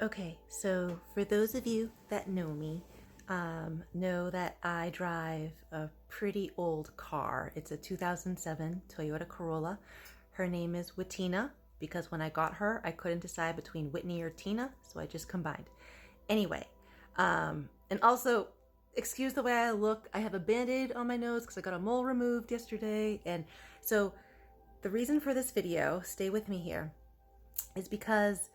Okay, so for those of you that know me, know that I drive a pretty old car. It's a 2007 Toyota Corolla. Her name is Watina because when I got her, I couldn't decide between Whitney or Tina, so I just combined. Anyway, and also, excuse the way I look. I have a band-aid on my nose because I got a mole removed yesterday. And so the reason for this video, stay with me here, is because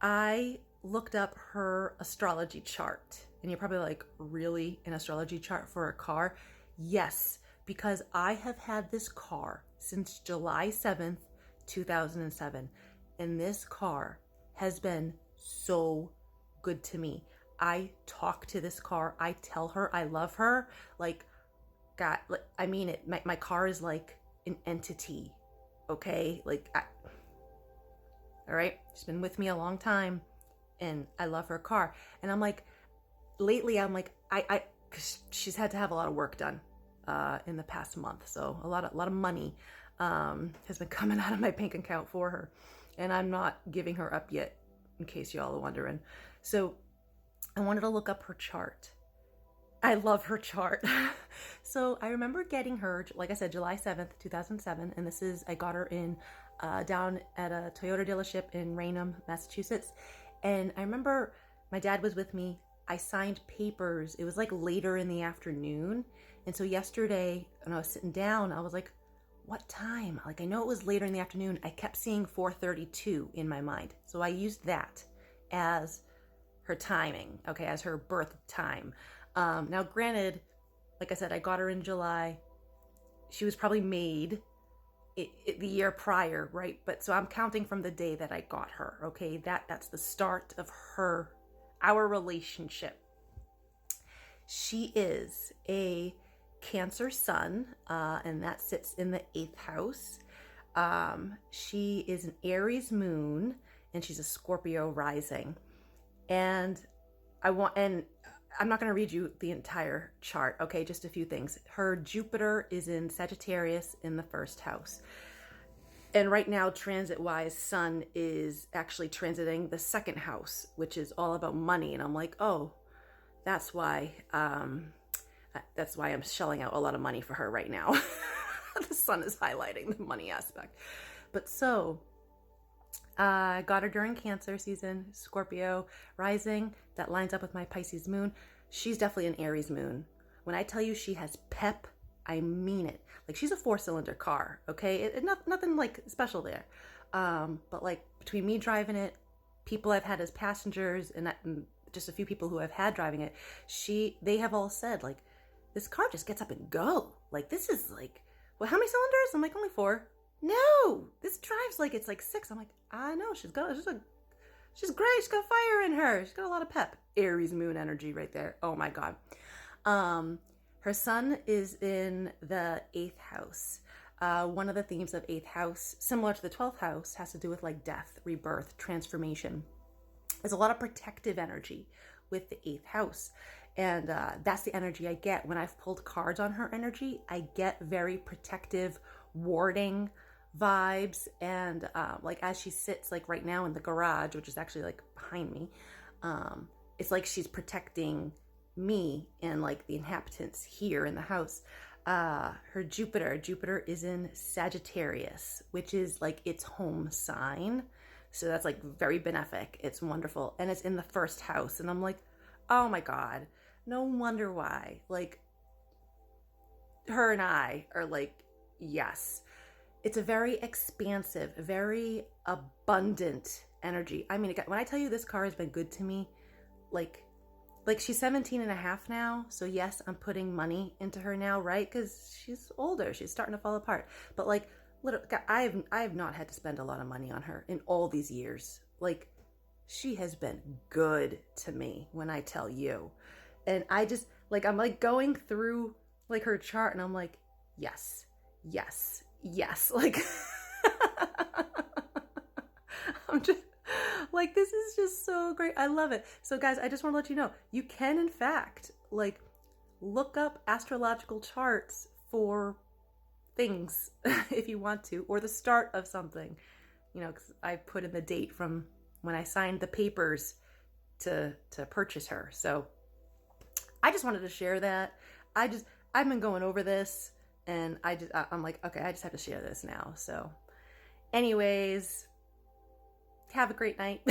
I looked up her astrology chart. And you're probably like, really? An astrology chart for a car? Yes, because I have had this car since July 7th, 2007. And this car has been so good to me. I talk to this car. I tell her I love her. Like, God, I mean it. My car is like an entity, okay? All right? She's been with me a long time and I love her car. And I'm like, lately I'm like, cause she's had to have a lot of work done in the past month. So a lot of money has been coming out of my bank account for her. And I'm not giving her up yet, in case y'all are wondering. So I wanted to look up her chart. I love her chart. So I remember getting her, like I said, July 7th, 2007. And I got her in down at a Toyota dealership in Raynham, Massachusetts. And I remember my dad was with me. I signed papers. It was like later in the afternoon. And so yesterday, when I was sitting down, I was like, what time? Like, I know it was later in the afternoon. I kept seeing 4:32 in my mind. So I used that as her timing, okay, as her birth time. Now, granted, like I said, I got her in July. She was probably made the year prior, right? But so I'm counting from the day that I got her, okay? That's the start of our relationship. She is a Cancer sun, and that sits in the 8th house. She is an Aries moon, and she's a Scorpio rising. And I'm not going to read you the entire chart, okay? Just a few things. Her Jupiter is in Sagittarius in the 1st house. And right now, transit-wise, Sun is actually transiting the 2nd house, which is all about money. And I'm like, oh, that's why I'm shelling out a lot of money for her right now. The Sun is highlighting the money aspect. But so, I got her during Cancer season, Scorpio rising. That lines up with my Pisces moon. She's definitely an Aries moon. When I tell you she has pep, I mean it. Like, she's a 4-cylinder car, okay? Nothing like special there. But like, between me driving it, people I've had as passengers, and just a few people who I've had driving it, they have all said, like, this car just gets up and go. Like, this is like, well, how many cylinders? I'm like, only 4. No, this drives like it's like 6. I'm like, I know, she's great. She's got fire in her. She's got a lot of pep. Aries moon energy right there. Oh my God. Her sun is in the 8th house. One of the themes of 8th house, similar to the 12th house, has to do with like death, rebirth, transformation. There's a lot of protective energy with the 8th house. And that's the energy I get. When I've pulled cards on her energy, I get very protective, warding vibes. And like, as she sits like right now in the garage, which is actually like behind me, it's like she's protecting me and like the inhabitants here in the house. Her Jupiter is in Sagittarius, which is like its home sign. So that's like very benefic. It's wonderful. And it's in the 1st house. And I'm like, oh my God, no wonder why. Like, her and I are like, yes. It's a very expansive, very abundant energy. I mean, when I tell you this car has been good to me, like she's 17 and a half now. So yes, I'm putting money into her now, right? Because she's older. She's starting to fall apart. But like, I have not had to spend a lot of money on her in all these years. Like, she has been good to me when I tell you. And I just, like, I'm like going through like her chart and I'm like, yes, yes, yes. Like, I'm just like, this is just so great. I love it. So guys, I just want to let you know, you can in fact like look up astrological charts for things if you want to, or the start of something, you know, because I put in the date from when I signed the papers to purchase her. So I just wanted to share that. I've been going over this, and I'm like, okay, I just have to share this now. So anyways, have a great night.